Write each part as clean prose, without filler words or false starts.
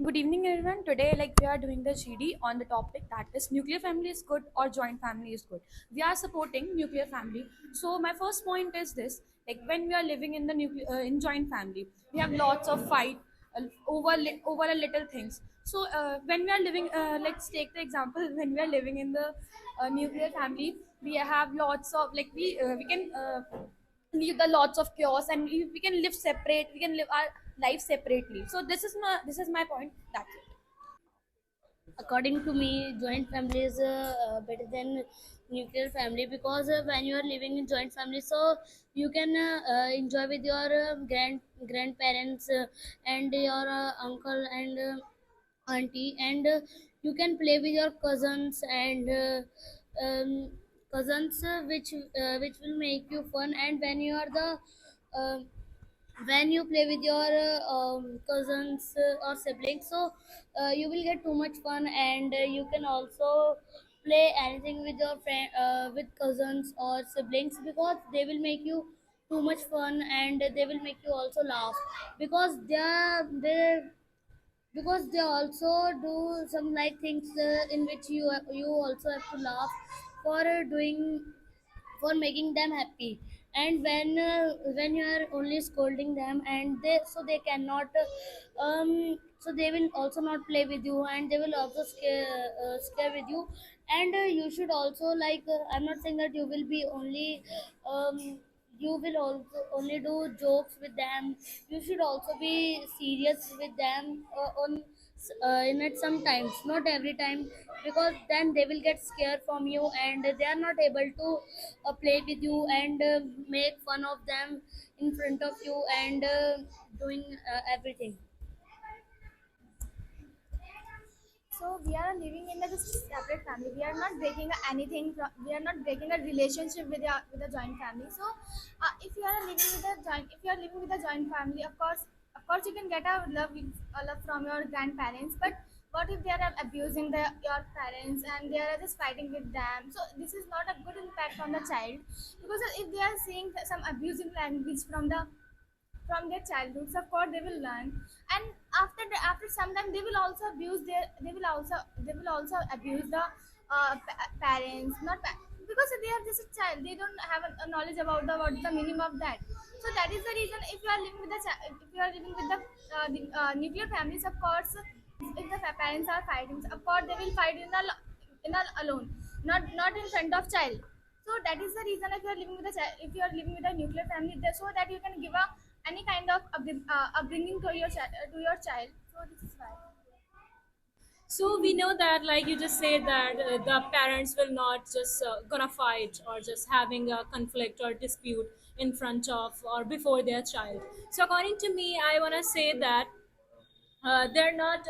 Good evening, everyone. Today, we are doing the GD on the topic that is nuclear family is good or joint family is good. We are supporting nuclear family. So, my first point is this: when we are living in the in joint family, we have lots of fight over a little things. So, when we are living, let's take the example when we are living in the nuclear family, we have lots of we can. Leave the lots of chaos and we can live separate, we can live our life separately. So this is my point. That's it. According to me, joint family is better than nuclear family because when you are living in joint family, so you can enjoy with your grandparents and your uncle and auntie, and you can play with your cousins and cousins, which will make you fun. And uh, when you play with your cousins or siblings, so you will get too much fun, and you can also play anything with your friend, with cousins or siblings, because they will make you too much fun, and they will make you also laugh, because they also do some like things in which you also have to laugh for doing, for making them happy. And when you are only scolding them, and they cannot so they will also not play with you, and they will also scare with you. And you should also I'm not saying that you will be only you will also only do jokes with them. You should also be serious with them in it sometimes, not every time, because then they will get scared from you, and they are not able to play with you and make fun of them in front of you, and doing everything. So we are living in a just separate family. We are not breaking anything. We are not breaking a relationship with a joint family. So if you are living with a joint, if you are living with a joint family, of course, you can get a love from your grandparents. But what if they are abusing your parents and they are just fighting with them? So this is not a good impact on the child, because if they are seeing some abusing language from their childhoods, of course they will learn. And after some time they will also abuse the parents, not because they are just a child, they don't have a knowledge about the what is the meaning of that. So that is the reason, if you are living with if you are living with the nuclear families, of course, if the parents are fighting, of course they will fight in a alone, not in front of child. So that is the reason, if you are living with a if you are living with a nuclear family, so that you can give a any kind of upbringing to your child. So this is why. So we know that, like you just said, that the parents will not just gonna fight or just having a conflict or dispute in front of or before their child. So according to me, I wanna say that they're not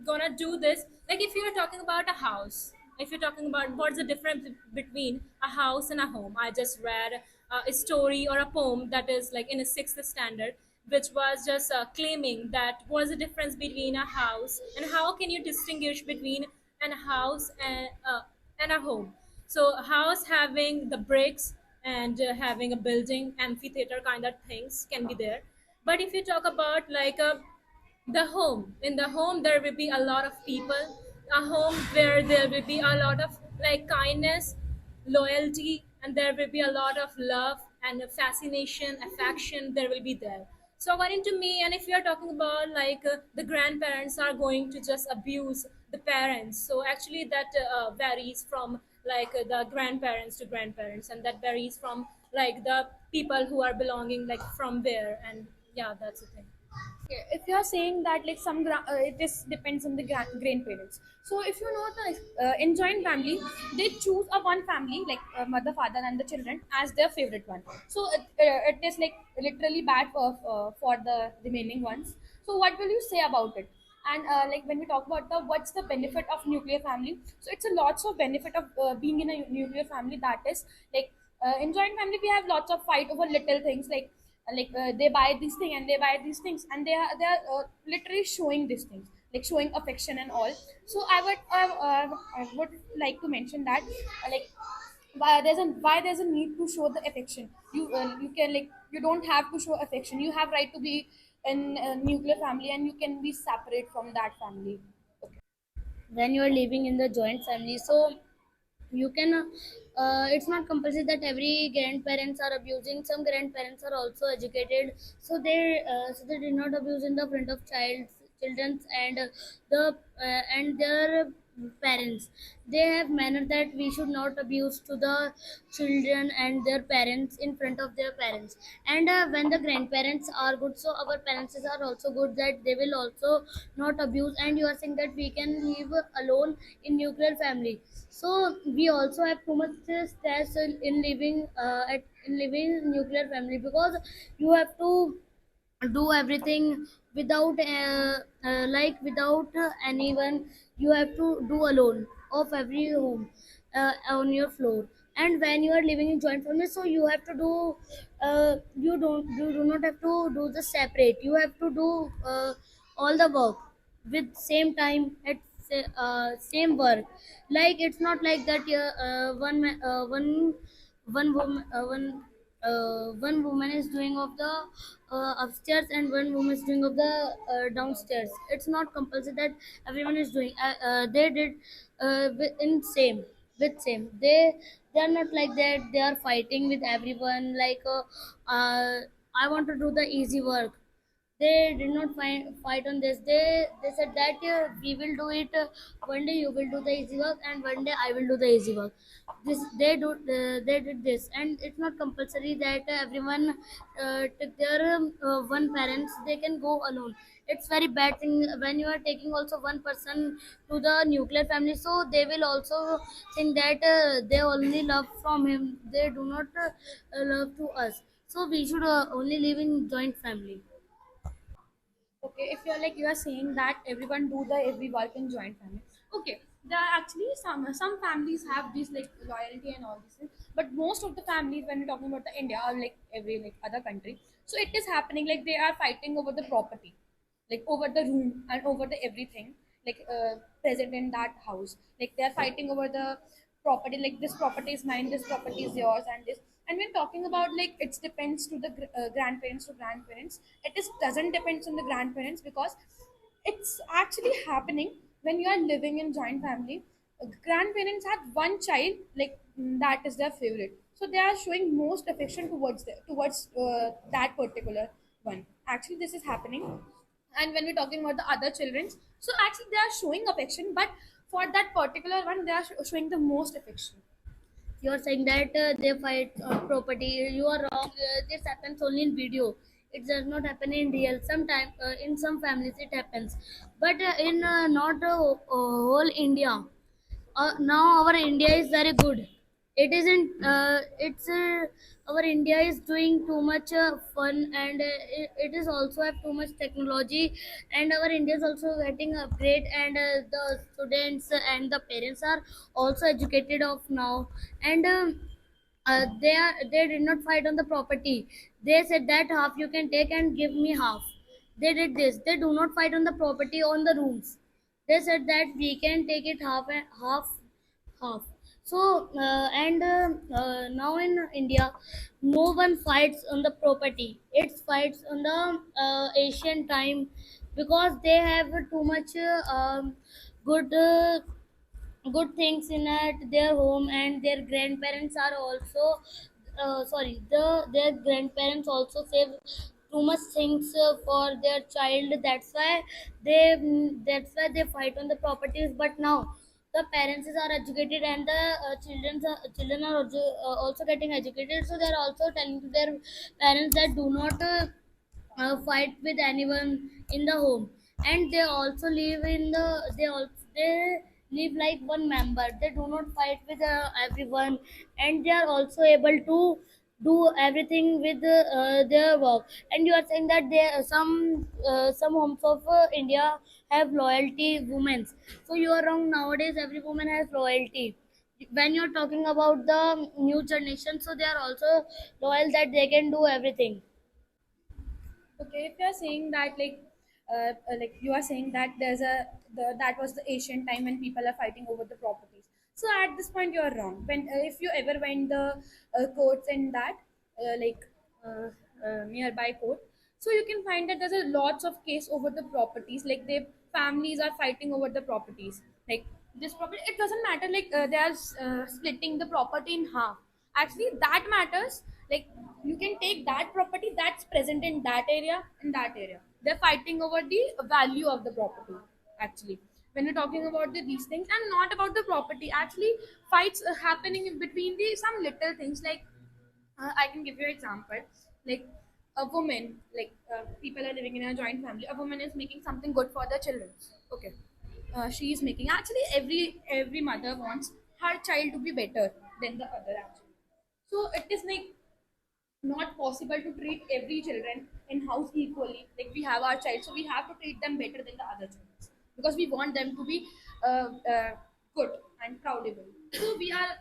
gonna do this. Like if you're talking about a house, if you're talking about what's the difference between a house and a home, I just read a story or a poem that is like in a sixth standard, which was just claiming that what's the difference between a house and how can you distinguish between an house and a home. So a house having the bricks and having a building amphitheater kind of things can be there. But if you talk about like a the home, in the home there will be a lot of people, a home where there will be a lot of like kindness, loyalty, and there will be a lot of love and fascination, affection there will be there. So according to me, and if you are talking about like the grandparents are going to just abuse the parents, so actually that varies from like the grandparents to grandparents, and that varies from like the people who are belonging like from where. And yeah, that's the thing. Okay, if you are saying that it is depends on the grandparents. So if you know the in joint family, they choose a one family like mother, father, and the children as their favorite one. So it is like literally bad for the remaining ones. So what will you say about it? And when we talk about the what's the benefit of nuclear family, so it's a lots of benefit of being in a nuclear family. That is in joint family we have lots of fight over little things they buy this thing and they buy these things and they are literally showing these things, like showing affection and all. So I would like to mention that why there's a need to show the affection. You can like you don't have to show affection, you have right to be in a nuclear family and you can be separate from that family. Okay. When you are living in the joint family, so you can it's not compulsory that every grandparents are abusing. Some grandparents are also educated, so they did not abuse in the front of children's and the and their parents. They have manner that we should not abuse to the children and their parents in front of their parents. And when the grandparents are good, so our parents are also good, that they will also not abuse. And you are saying that we can live alone in nuclear family, so we also have too much stress in living in living nuclear family, because you have to do everything without without anyone. You have to do alone of every home on your floor. And when you are living in joint family, so you have to do you do not have to do the separate. You have to do all the work with same time at same work. Like it's not like that one woman is doing of the upstairs and one woman is doing of the downstairs. It's not compulsory that everyone is doing they did in same with same. They are not like that they are fighting with everyone, like I want to do the easy work. They did not fight on this. They said that we will do it, one day you will do the easy work and one day I will do the easy work. This they did this. And it's not compulsory that everyone took their one parents. They can go alone. It's very bad thing when you are taking also one person to the nuclear family, so they will also think that they only love from him, they do not love to us. So we should only live in joint family. Okay, if you're like you are saying that everyone do the every work in joint family. Okay, there are actually some families have this like loyalty and all this thing, but most of the families when we're talking about the India or like every like other country, so it is happening like they are fighting over the property, like over the room and over the everything like present in that house. Like they are fighting over the property, like this property is mine, this property is yours, and this. And when talking about like it depends to the grandparents to grandparents, it is doesn't depends on the grandparents because it's actually happening when you are living in joint family. Grandparents have one child like that is their favorite, so they are showing most affection towards towards that particular one. Actually this is happening. And when we're talking about the other children, so actually they are showing affection, but for that particular one they are showing the most affection. You're saying that they fight property. You are wrong. This happens only in video. It does not happen in real. Sometimes in some families it happens, but in not whole India. Now our India is very good. It isn't. It's our India is doing too much fun, and it is also have too much technology, and our India is also getting upgrade, and the students and the parents are also educated of now. And they did not fight on the property. They said that half you can take and give me half. They did this. They do not fight on the property on the rooms. They said that we can take it half and half. So and now in India, no one fights on the property. It fights on the Asian time, because they have too much good good things in at their home. And their grandparents are also their grandparents also save too much things for their child. That's why they fight on the properties. But now the parents are educated, and the children are also getting educated, so they're also telling to their parents that do not fight with anyone in the home. And they also live in the they live like one member. They do not fight with everyone, and they are also able to do everything with their work. And you are saying that there some homes of India have loyalty women, so you are wrong. Nowadays every woman has loyalty. When you're talking about the new generation, so they are also loyal, that they can do everything. Okay, if you're saying that like you are saying that there's that was the ancient time when people are fighting over the properties. So at this point you're wrong. When if you ever went the courts in that like nearby court, So you can find that there's a lots of case over the properties, like the families are fighting over the properties, like this property, it doesn't matter, like they are splitting the property in half. Actually that matters, like you can take that property that's present in that area, they're fighting over the value of the property. Actually when you're talking about these things and not about the property, actually fights are happening in between the some little things, like I can give you an example. Like a woman, like people are living in a joint family. A woman is making something good for the children. Okay, she is making. Actually, every mother wants her child to be better than the other. Actually, so it is like not possible to treat every children in house equally. Like we have our child, so we have to treat them better than the other children because we want them to be good and proudable. So we are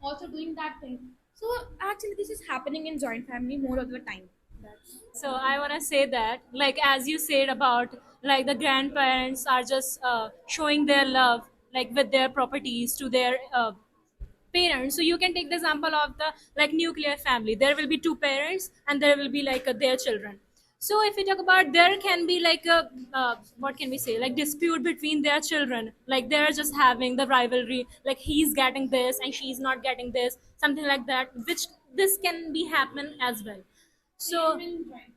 also doing that thing. So actually, this is happening in joint family more of the time. That's So I want to say that, like as you said about like the grandparents are just showing their love like with their properties to their parents. So you can take the example of the like nuclear family. There will be two parents and there will be like their children. So if we talk about, there can be like a what can we say, like dispute between their children, like they're just having the rivalry, like he's getting this and she's not getting this, something like that, which this can be happen as well. So same in joint family.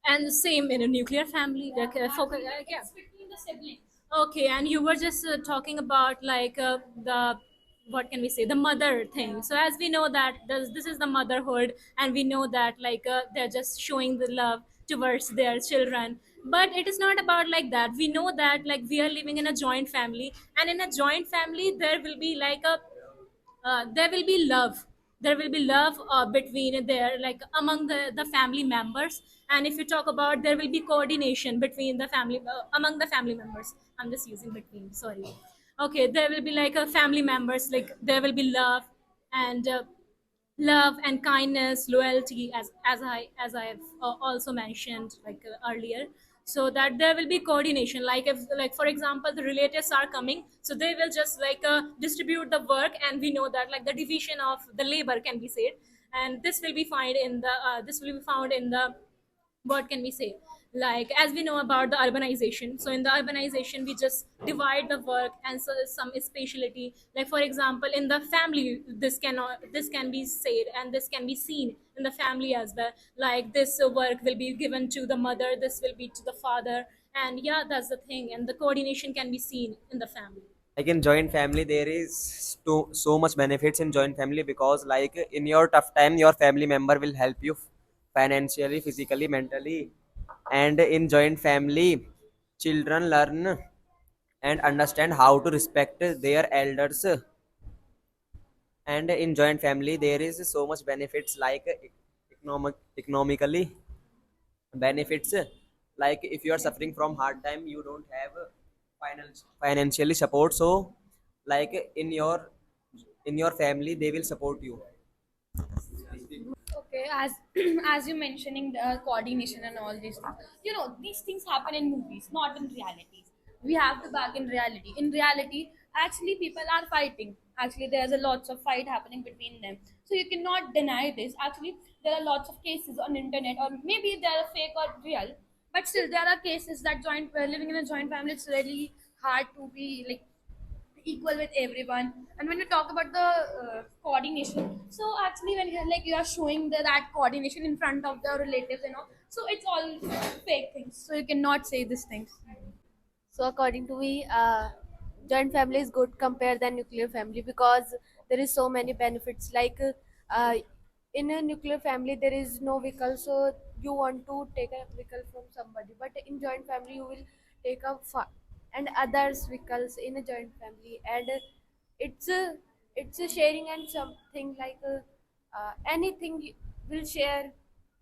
and same in a nuclear family, like yeah. It's between the siblings. Okay, and you were just talking about like the, what can we say, the mother thing. So as we know that this is the motherhood, and we know that like they're just showing the love towards their children. But it is not about like that. We know that like we are living in a joint family, and in a joint family there will be like a there will be love, there will be love between there, like among the family members. And if you talk about, there will be coordination between the family among the family members. I'm just using between, sorry. Okay, there will be like a family members, like there will be love, and love and kindness, loyalty, as I have also mentioned like earlier. So that there will be coordination, like if, like for example, the relatives are coming, so they will just like distribute the work, and we know that like the division of the labor can be said. And this will be found in the this will be found in the, what can we say, like as we know about the urbanization. So in the urbanization we just divide the work, and so some speciality, like for example in the family, this can be said and this can be seen in the family as well. Like this work will be given to the mother, this will be to the father. And yeah, that's the thing, and the coordination can be seen in the family. Like in joint family there is so much benefits in joint family, because like in your tough time your family member will help you financially, physically, mentally. And in joint family children learn and understand how to respect their elders. And in joint family there is so much benefits, like economically benefits. Like if you are suffering from hard time, you don't have financially support, so like in your family they will support you. Okay, as as you mentioning the coordination and all these things, these things happen in movies, not in reality. We have to back in reality. In reality, actually, people are fighting. Actually, there's a lots of fight happening between them. So you cannot deny this. Actually, there are lots of cases on internet, or maybe they are fake or real, but still there are cases that living in a joint family. It's really hard to be like equal with everyone. And when you talk about the coordination, so actually when you are showing that coordination in front of the relatives and all, so it's all fake things, so you cannot say these things. So according to me, joint family is good compared than nuclear family, because there is so many benefits. Like in a nuclear family, there is no vehicle, so you want to take a vehicle from somebody. But in joint family, you will take a and others vehicles in a joint family, and it's a it's a sharing and something like anything you will share.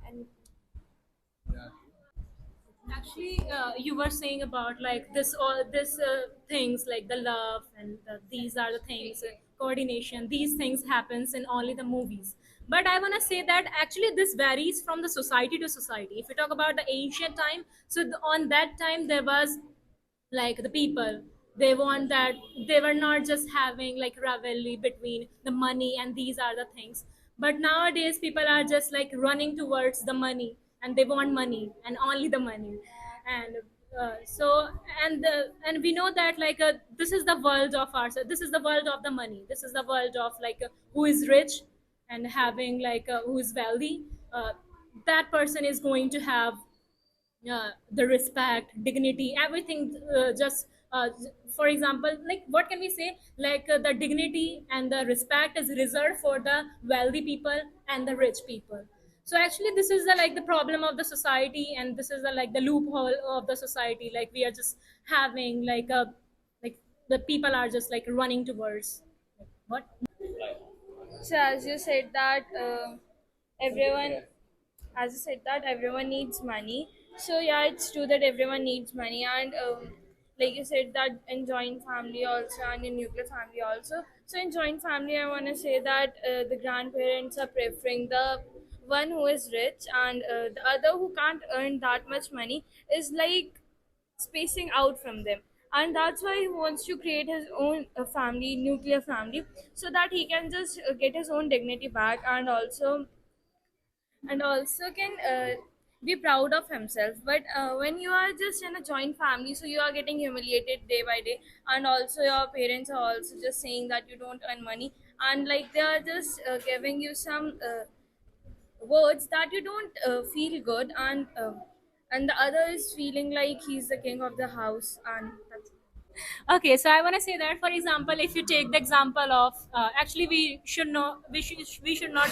And Actually, you were saying about like this, all this things like the love and these are the things, coordination. These things happens in only the movies. But I want to say that actually this varies from the society to society. If you talk about the ancient time, so on that time there was like the people, they want that, they were not just having like rivalry between the money and these are the things. But nowadays people are just like running towards the money, and they want money and only the money. And so and we know that like this is the world of ours, this is the world of the money, this is the world of like who is rich and having like who is wealthy, that person is going to have the respect, dignity, everything. Just for example, like what can we say, like the dignity and the respect is reserved for the wealthy people and the rich people. So actually this is the like the problem of the society, and this is the like the loophole of the society, like we are just having like a like the people are just like running towards like, what. So as you said that everyone, as you said that everyone needs money. So yeah, it's true that everyone needs money, and like you said that in joint family also and in nuclear family also. So in joint family, I want to say that the grandparents are preferring the one who is rich, and the other who can't earn that much money is like spacing out from them. And that's why he wants to create his own family, nuclear family, so that he can just get his own dignity back, and also can be proud of himself. But when you are just in a joint family, so you are getting humiliated day by day, and also your parents are also just saying that you don't earn money, and like they are just giving you some words that you don't feel good, and the other is feeling like he's the king of the house, and that's it. Okay, so I want to say that, for example, if you take the example of actually we should not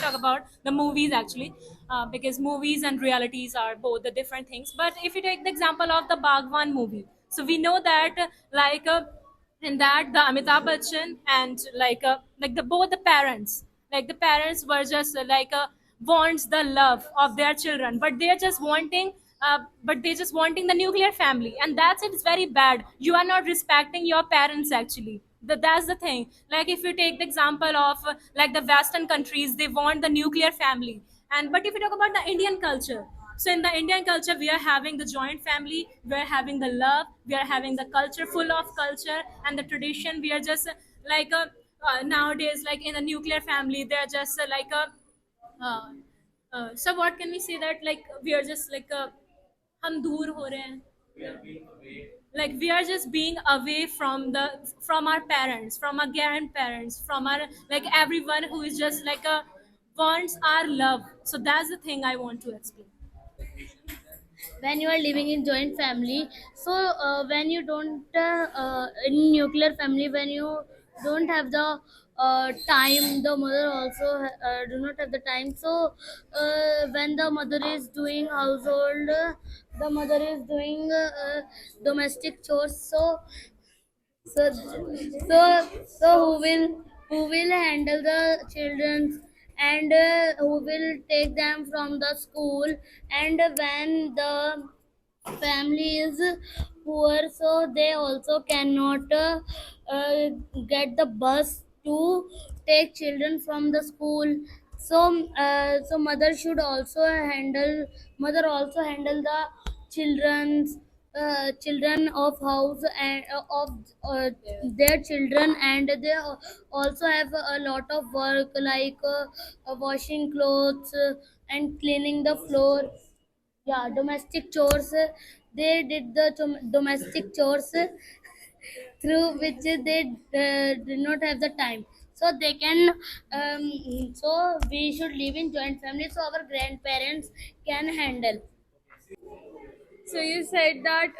talk about the movies actually, because movies and realities are both the different things. But if you take the example of the Bhagwan movie, so we know that like in that the Amitabh Bachchan and like the both the parents, like the parents were just wants the love of their children, but they're just wanting but they just wanting the nuclear family, and that's it's very bad. You are not respecting your parents actually. That's the thing. Like if you take the example of like the Western countries, they want the nuclear family. And but if you talk about the Indian culture, so in the Indian culture, we are having the joint family, we are having the love, we are having the culture full of culture and the tradition. We are just like nowadays, like in a nuclear family, they are just like a uh, so what can we say, that like we are just like हम दूर हो रहे हैं, like we are just being away from our parents, from our grandparents, from our like everyone who is just like a wants our love. So that's the thing I want to explain. when you are living in joint family, so when you don't in nuclear family, when you don't have the time, the mother also do not have the time. So when the mother is doing household, the mother is doing domestic chores. So who will handle the children, and who will take them from the school. And when the family is poor, so they also cannot uh, get the bus to take children from the school. So mother also handle the children's children of house, and of their children. And they also have a lot of work, like washing clothes, and cleaning the floor. Yeah, domestic chores. They did the domestic chores through which they did not have the time. So they can so we should live in joint family, so our grandparents can handle. So you said that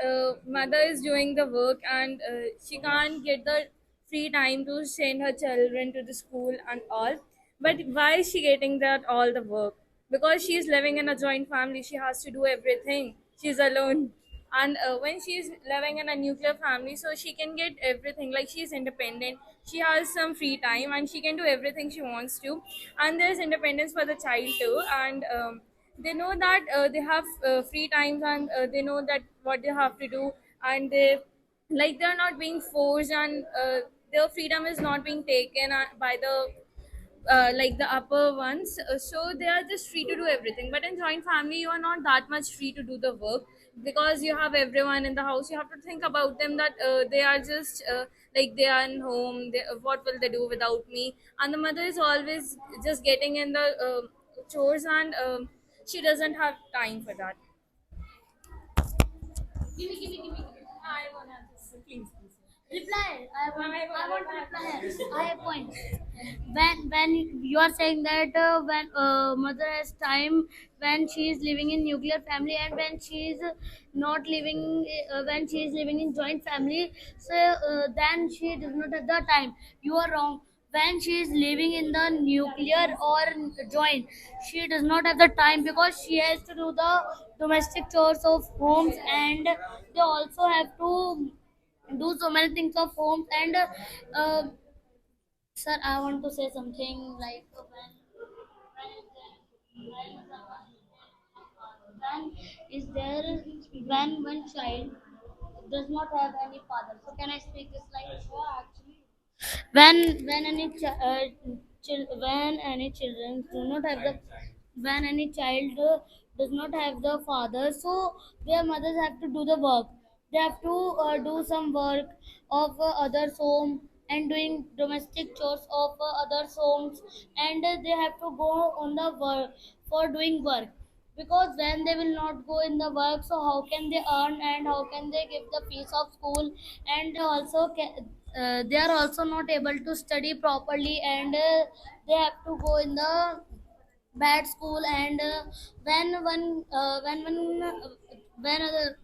mother is doing the work, and she can't get the free time to send her children to the school and all. But why is she getting that all the work? Because she is living in a joint family, she has to do everything. She's alone. And when she is living in a nuclear family, so she can get everything. Like she's independent, she has some free time, and she can do everything she wants to. And there's independence for the child too. And they know that they have free times, and they know that what they have to do, and they like they're not being forced, and their freedom is not being taken by the like the upper ones. So they are just free to do everything. But in joint family, you are not that much free to do the work, because you have everyone in the house. You have to think about them, that they are just like they are in home. What will they do without me? And the mother is always just getting in the chores, and she doesn't have time for that. I wanna just please. Reply. I want to reply. I have point. When you are saying that when mother has time when she is living in nuclear family and when she is not living when she is living in joint family, so then she does not have the time. You are wrong. When she is living in the nuclear or joint, she does not have the time because she has to do the domestic chores of homes, and they also have to do so many things of homes. And sir, I want to say something like when is there when one child does not have any father, so can I speak this like when any when any children do not have the when any child does not have the father, so their mothers have to do the work. They have to do some work of others home and doing domestic chores of others homes, and they have to go on the work for doing work, because when they will not go in the work, so how can they earn and how can they give the fees of school, and also they are also not able to study properly, and they have to go in the bad school. And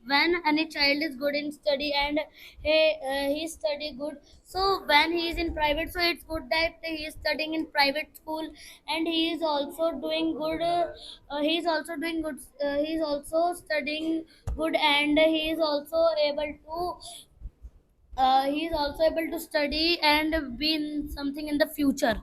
when any child is good in study and he study good, so when he is in private, so it's good that he is studying in private school, and he is also doing good he is also doing good he is also studying good, and he is also able to study and be in something in the future.